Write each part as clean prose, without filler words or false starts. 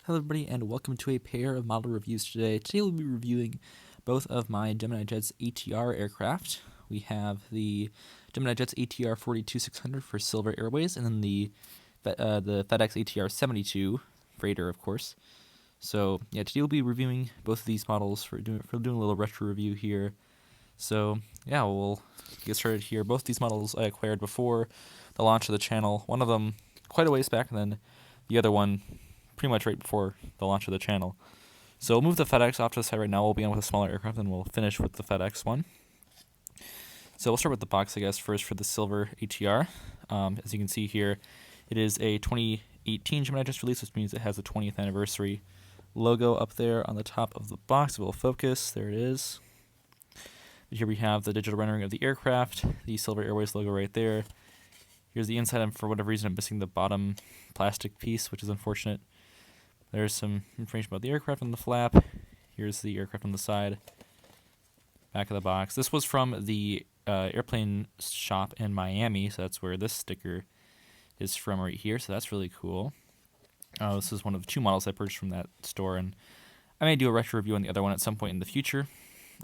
Hello everybody and welcome to a pair of model reviews today. Today we'll be reviewing both of my Gemini Jets ATR aircraft. We have the Gemini Jets ATR 42600 for Silver Airways and then the FedEx ATR 72 freighter, of course. So yeah, today we'll be reviewing both of these models for doing a little retro review here. So yeah, we'll get started here. Both these models I acquired before the launch of the channel. One of them quite a ways back, and then the other one pretty much right before the launch of the channel. So we'll move the FedEx off to the side right now. We'll begin with a smaller aircraft, and we'll finish with the FedEx one. So we'll start with the box, I guess, first for the Silver ATR. As you can see here, it is a 2018 Gemini Jets release, which means it has a 20th anniversary logo up there on the top of the box. It will focus. There it is. Here we have the digital rendering of the aircraft, the Silver Airways logo right there. Here's the inside, and for whatever reason, I'm missing the bottom plastic piece, which is unfortunate. There's some information about the aircraft on the flap. Here's the aircraft on the side. Back of the box. This was from the airplane shop in Miami, so that's where this sticker is from right here, so that's really cool. This is one of the two models I purchased from that store, and I may do a retro review on the other one at some point in the future.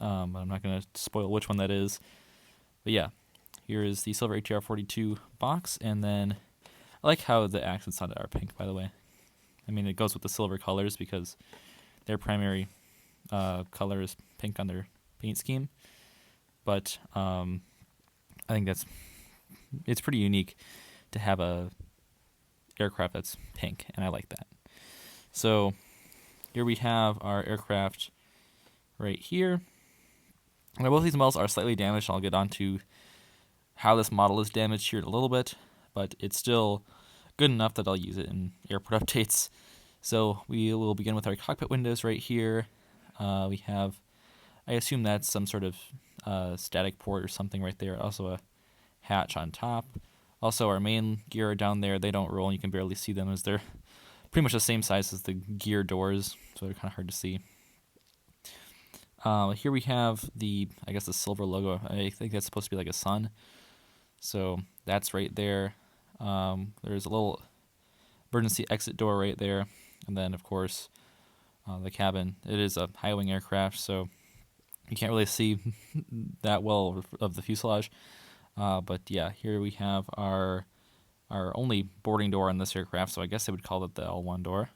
I'm not going to spoil which one that is. But yeah, here is the Silver ATR 42 box, and then I like how the accents on it are pink, by the way. I mean, it goes with the silver colors because their primary color is pink on their paint scheme. But I think it's pretty unique to have a aircraft that's pink, and I like that. So here we have our aircraft right here. Now, both these models are slightly damaged. I'll get onto how this model is damaged here in a little bit, but it's still good enough that I'll use it in airport updates. So we will begin with our cockpit windows right here. We have, I assume that's some sort of static port or something right there. Also a hatch on top. Also our main gear down there, they don't roll and you can barely see them as they're pretty much the same size as the gear doors, so they're kind of hard to see. Here we have the silver logo. I think that's supposed to be like a sun. So that's right there. There's a little emergency exit door right there. And then, of course, the cabin. It is a high-wing aircraft, so you can't really see that well of the fuselage. But yeah, here we have our only boarding door on this aircraft, so I guess they would call it the L1 door.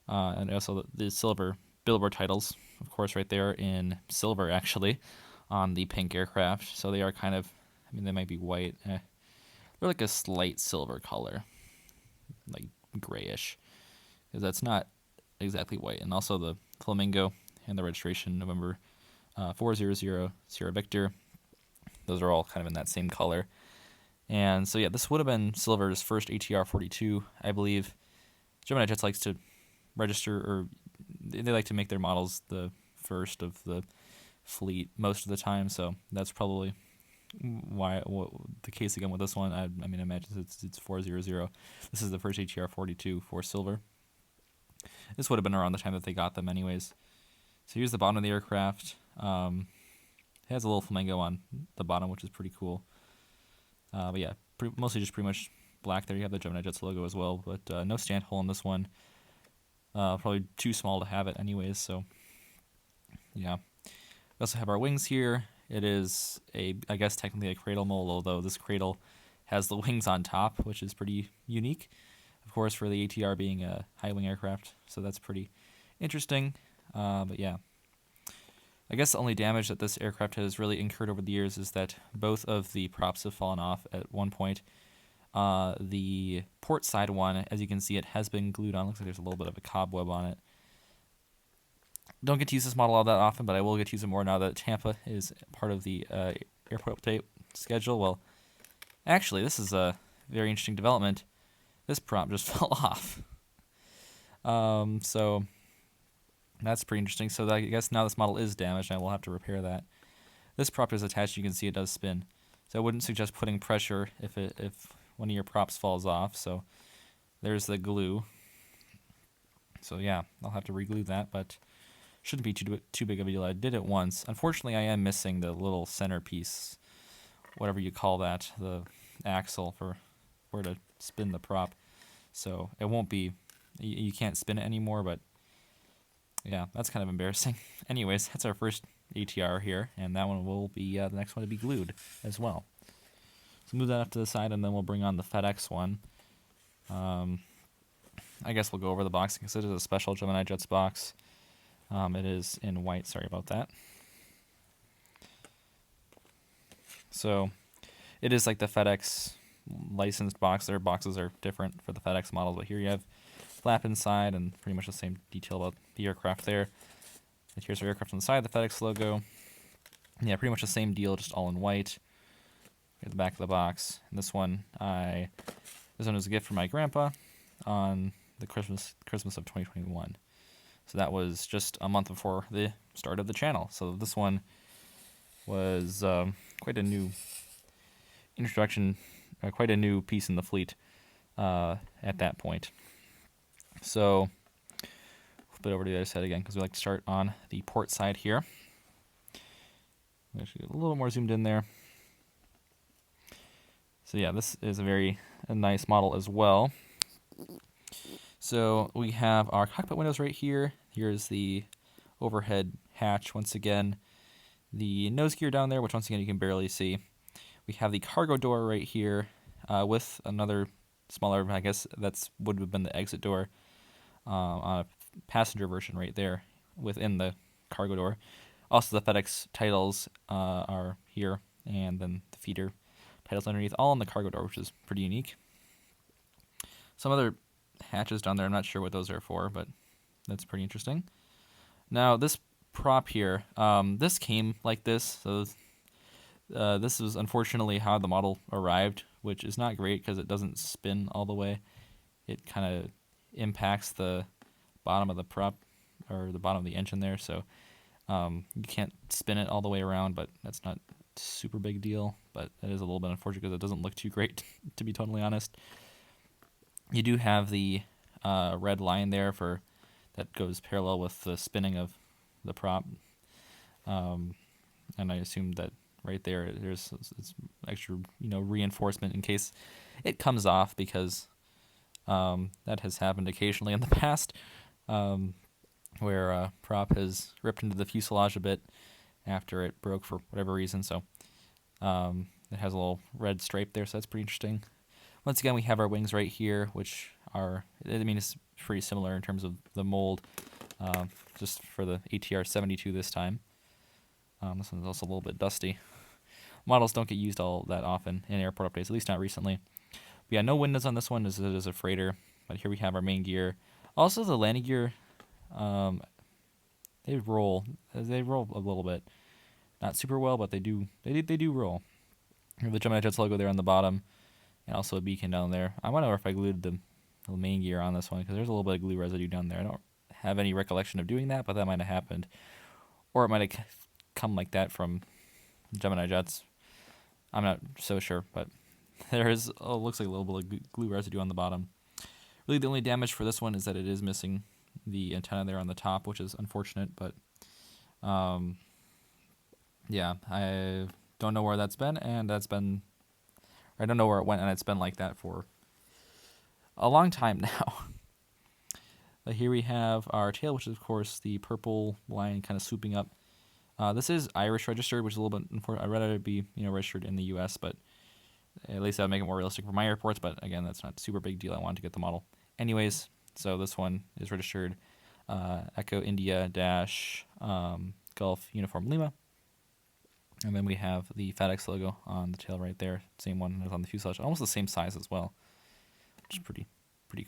And also the silver billboard titles, of course, right there in silver, actually, on the pink aircraft. So they are kind of, I mean, they might be white. They're like a slight silver color, like grayish, because that's not exactly white. And also the flamingo and the registration, November 400 Sierra Victor. Those are all kind of in that same color. And so, yeah, this would have been Silver's first ATR 42, I believe. Gemini Jets likes to register, or they like to make their models the first of the fleet most of the time, so that's probably why the case again with this one. I mean, I imagine it's 400. This is the first ATR 42 for Silver. This would have been around the time that they got them anyways. So here's the bottom of the aircraft. It has a little flamingo on the bottom, which is pretty cool. But yeah, mostly just pretty much black there. You have the Gemini Jets logo as well, but no stand hole in this one. Probably too small to have it anyways, so yeah. We also have our wings here. It is I guess technically a cradle mold, although this cradle has the wings on top, which is pretty unique, of course, for the ATR being a high-wing aircraft, so that's pretty interesting. But yeah, I guess the only damage that this aircraft has really incurred over the years is that both of the props have fallen off at one point. The port side one, as you can see, it has been glued on. Looks like there's a little bit of a cobweb on it. Don't get to use this model all that often, but I will get to use it more now that Tampa is part of the airport update schedule. Well, actually, this is a very interesting development. This prop just fell off. So that's pretty interesting. So I guess now this model is damaged, and I will have to repair that. This prop is attached. You can see it does spin. So I wouldn't suggest putting pressure if one of your props falls off. So there's the glue. So yeah, I'll have to re-glue that, but shouldn't be too big of a deal. I did it once. Unfortunately, I am missing the little centerpiece, whatever you call that, the axle for where to spin the prop. So it won't be you can't spin it anymore, but yeah, that's kind of embarrassing. Anyways, that's our first ATR here, and that one will be the next one to be glued as well. So move that up to the side, and then we'll bring on the FedEx one. I guess we'll go over the box because it is a special Gemini Jets box. It is in white, sorry about that. So it is like the FedEx licensed box. Their boxes are different for the FedEx models, but here you have flap inside and pretty much the same detail about the aircraft there. And here's our aircraft on the side, the FedEx logo. Yeah, pretty much the same deal, just all in white. At the back of the box. And this one was a gift from my grandpa on the Christmas of 2021. So that was just a month before the start of the channel. So this one was quite a new introduction, quite a new piece in the fleet at that point. So flip it over to the other side again because we like to start on the port side here. Actually get a little more zoomed in there. So yeah, this is a nice model as well. So we have our cockpit windows right here. Here's the overhead hatch once again. The nose gear down there, which once again you can barely see. We have the cargo door right here with another smaller, I guess would have been the exit door on a passenger version right there within the cargo door. Also the FedEx titles are here, and then the feeder titles underneath, all on the cargo door, which is pretty unique. Some other hatches down there, I'm not sure what those are for, but that's pretty interesting. Now, this prop here, this came like this, so this was unfortunately how the model arrived, which is not great because it doesn't spin all the way. It kind of impacts the bottom of the prop, or the bottom of the engine there, so you can't spin it all the way around, but that's not super big deal, but it is a little bit unfortunate because it doesn't look too great, to be totally honest. You do have the red line there that goes parallel with the spinning of the prop, and I assume that right there there's extra reinforcement in case it comes off, because that has happened occasionally in the past, where a prop has ripped into the fuselage a bit after it broke for whatever reason. So it has a little red stripe there, so that's pretty interesting. Once again, we have our wings right here, which are, it's pretty similar in terms of the mold, just for the ATR 72 this time. This one's also a little bit dusty. Models don't get used all that often in airport updates, at least not recently. But yeah, no windows on this one as it is a freighter, but here we have our main gear. Also, the landing gear, they roll a little bit. Not super well, but they do roll. The Gemini Jets logo there on the bottom, and also a beacon down there. I wonder if I glued the main gear on this one, because there's a little bit of glue residue down there. I don't have any recollection of doing that, but that might have happened. Or it might have come like that from Gemini Jets. I'm not so sure, but there is, looks like a little bit of glue residue on the bottom. Really, the only damage for this one is that it is missing the antenna there on the top, which is unfortunate, but yeah, I don't know where that's been, and I don't know where it went, and it's been like that for a long time now. But here we have our tail, which is, of course, the purple line kind of swooping up. This is Irish registered, which is a little bit unfortunate. I'd rather it be registered in the U.S., but at least that would make it more realistic for my airports. But again, that's not a super big deal. I wanted to get the model anyways. So this one is registered Echo India dash Golf Uniform Lima. And then we have the FedEx logo on the tail right there. Same one as on the fuselage. Almost the same size as well, which is pretty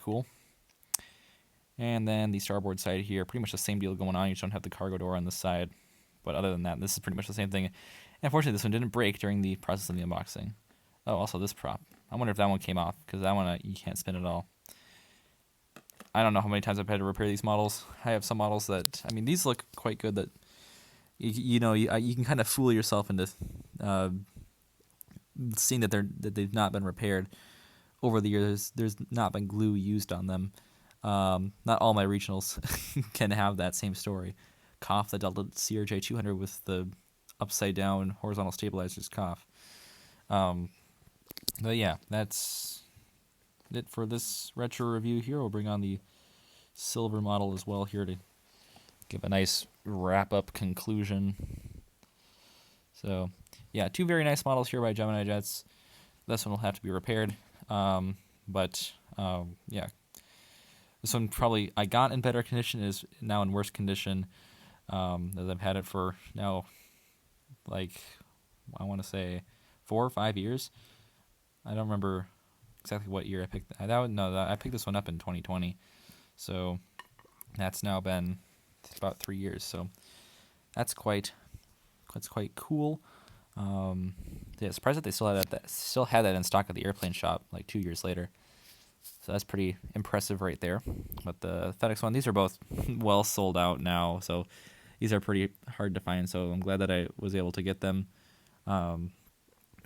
cool. And then the starboard side here, pretty much the same deal going on. You just don't have the cargo door on the side. But other than that, this is pretty much the same thing. And unfortunately, this one didn't break during the process of the unboxing. Oh, also this prop. I wonder if that one came off, because that one you can't spin at all. I don't know how many times I've had to repair these models. I have some models that, these look quite good, that you can kind of fool yourself into seeing that they've not been repaired over the years. There's not been glue used on them. Not all my regionals can have that same story. Cough the Delta CRJ 200 with the upside down horizontal stabilizers cough. But yeah, that's it for this retro review here. We'll bring on the silver model as well here to give a nice wrap-up conclusion. So, yeah, 2 very nice models here by Gemini Jets. This one will have to be repaired. Yeah, this one probably I got in better condition, is now in worse condition, as I've had it for now, like, I want to say 4 or 5 years. I don't remember exactly what year I picked that. I picked this one up in 2020, so that's now been about 3 years. So that's quite cool. Yeah, surprised that they still had that in stock at the airplane shop like 2 years later. So that's pretty impressive right there. But the FedEx one, these are both well sold out now, so these are pretty hard to find. So I'm glad that I was able to get them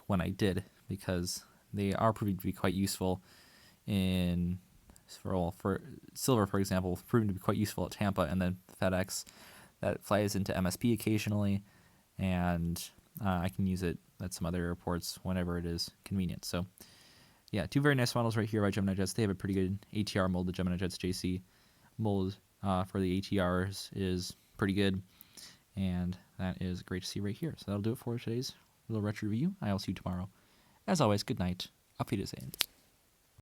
when I did, because they are proving to be quite useful for Silver, for example, proving to be quite useful at Tampa, and then FedEx that flies into MSP occasionally, and I can use it at some other airports whenever it is convenient. So, yeah, 2 very nice models right here by Gemini Jets. They have a pretty good ATR mold. The Gemini Jets JC mold for the ATRs is pretty good, and that is great to see right here. So that'll do it for today's little retro review. I'll see you tomorrow. As always, good night. Auf Wiedersehen.